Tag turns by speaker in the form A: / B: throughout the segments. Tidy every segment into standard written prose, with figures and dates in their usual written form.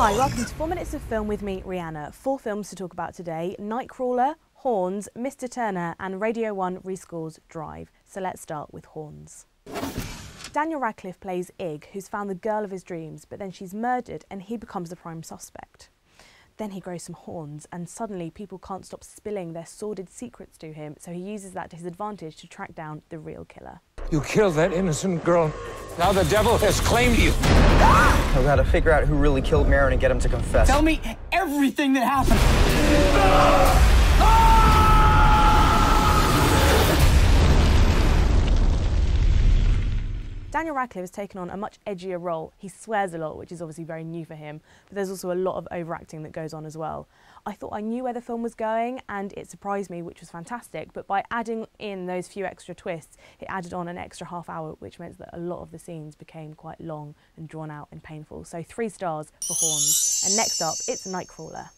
A: Hi, welcome to 4 Minutes of Film with me, Rihanna. 4 films to talk about today: Nightcrawler, Horns, Mr. Turner and Radio 1 Rescores Drive. So let's start with Horns. Daniel Radcliffe plays Ig, who's found the girl of his dreams, but then she's murdered and he becomes the prime suspect. Then he grows some horns and suddenly people can't stop spilling their sordid secrets to him, so he uses that to his advantage to track down the real killer.
B: You killed that innocent girl. Now the devil has claimed you.
C: I've got to figure out who really killed Marin and get him to confess.
D: Tell me everything that happened.
A: Daniel Radcliffe has taken on a much edgier role. He swears a lot, which is obviously very new for him, but there's also a lot of overacting that goes on as well. I thought I knew where the film was going and it surprised me, which was fantastic, but by adding in those few extra twists, it added on an extra half hour, which meant that a lot of the scenes became quite long and drawn out and painful. So 3 stars for Horns. And next up, it's Nightcrawler.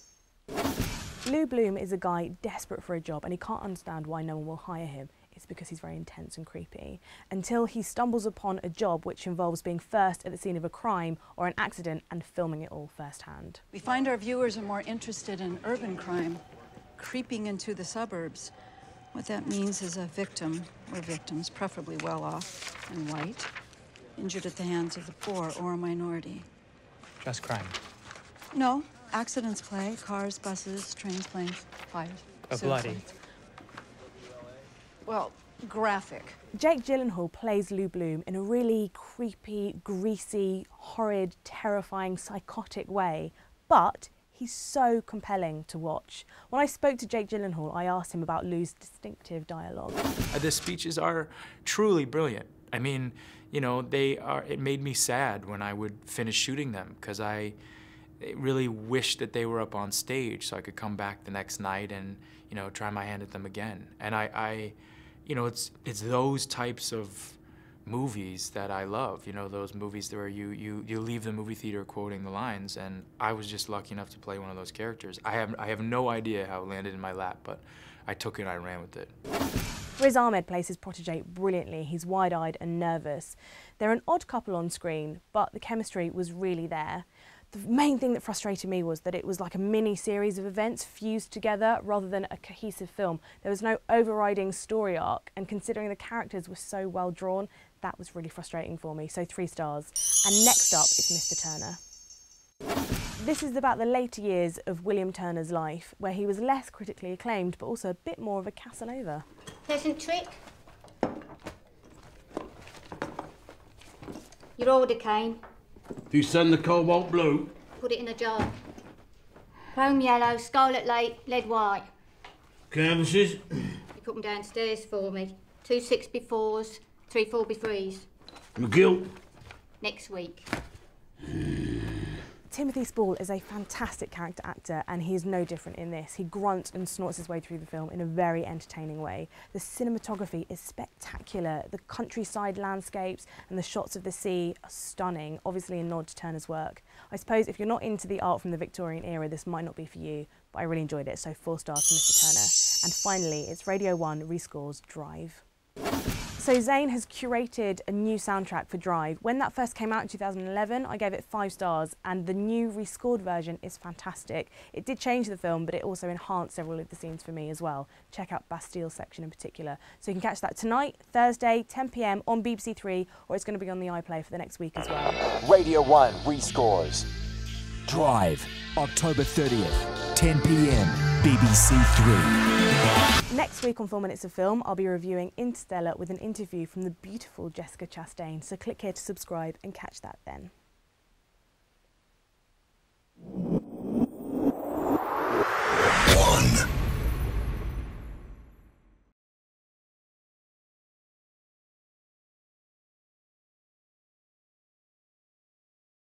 A: Lou Bloom is a guy desperate for a job and he can't understand why no one will hire him. It's because he's very intense and creepy, until he stumbles upon a job which involves being first at the scene of a crime or an accident and filming it all firsthand.
E: We find our viewers are more interested in urban crime, creeping into the suburbs. What that means is a victim, or victims, preferably well off and white, injured at the hands of the poor or a minority.
B: Just crime.
E: No, accidents play, cars, buses, trains, planes, fires.
B: Bloody.
E: Well, graphic.
A: Jake Gyllenhaal plays Lou Bloom in a really creepy, greasy, horrid, terrifying, psychotic way, but he's so compelling to watch. When I spoke to Jake Gyllenhaal, I asked him about Lou's distinctive dialogue.
F: The speeches are truly brilliant. I mean, you know, it made me sad when I would finish shooting them, because I really wished that they were up on stage so I could come back the next night and, you know, try my hand at them again. And you know, it's those types of movies that I love, you know, those movies where you leave the movie theater quoting the lines, and I was just lucky enough to play one of those characters. I have no idea how it landed in my lap, but I took it and I ran with it.
A: Riz Ahmed plays his protege brilliantly. He's wide-eyed and nervous. They're an odd couple on screen, but the chemistry was really there. The main thing that frustrated me was that it was like a mini-series of events fused together rather than a cohesive film. There was no overriding story arc, and considering the characters were so well drawn, that was really frustrating for me, so 3 stars. And next up is Mr. Turner. This is about the later years of William Turner's life, where he was less critically acclaimed, but also a bit more of a Casanova.
G: Pleasant trick. Your order came.
H: If you send the cobalt blue,
G: Put it in a jar. Chrome yellow, scarlet lead white.
H: canvases,
G: You put them downstairs for me. 2 6x4s, 3 4x3s.
H: McGill.
G: Next week.
A: Timothy Spall is a fantastic character actor and he is no different in this. He grunts and snorts his way through the film in a very entertaining way. The cinematography is spectacular. The countryside landscapes and the shots of the sea are stunning, obviously a nod to Turner's work. I suppose if you're not into the art from the Victorian era, this might not be for you, but I really enjoyed it, so 4 stars for Mr. Turner. And finally, it's Radio 1 Rescores Drive. So Zayn has curated a new soundtrack for Drive. When that first came out in 2011, I gave it 5 stars, and the new rescored version is fantastic. It did change the film, but it also enhanced several of the scenes for me as well. Check out Bastile's section in particular. So you can catch that tonight, Thursday, 10 PM on BBC 3, or it's going to be on the iPlayer for the next week as well.
I: Radio 1 Rescores.
J: Drive, October 30th, 10 PM, BBC 3.
A: Next week on 4 Minutes of Film, I'll be reviewing Interstellar with an interview from the beautiful Jessica Chastain, so click here to subscribe and catch that then.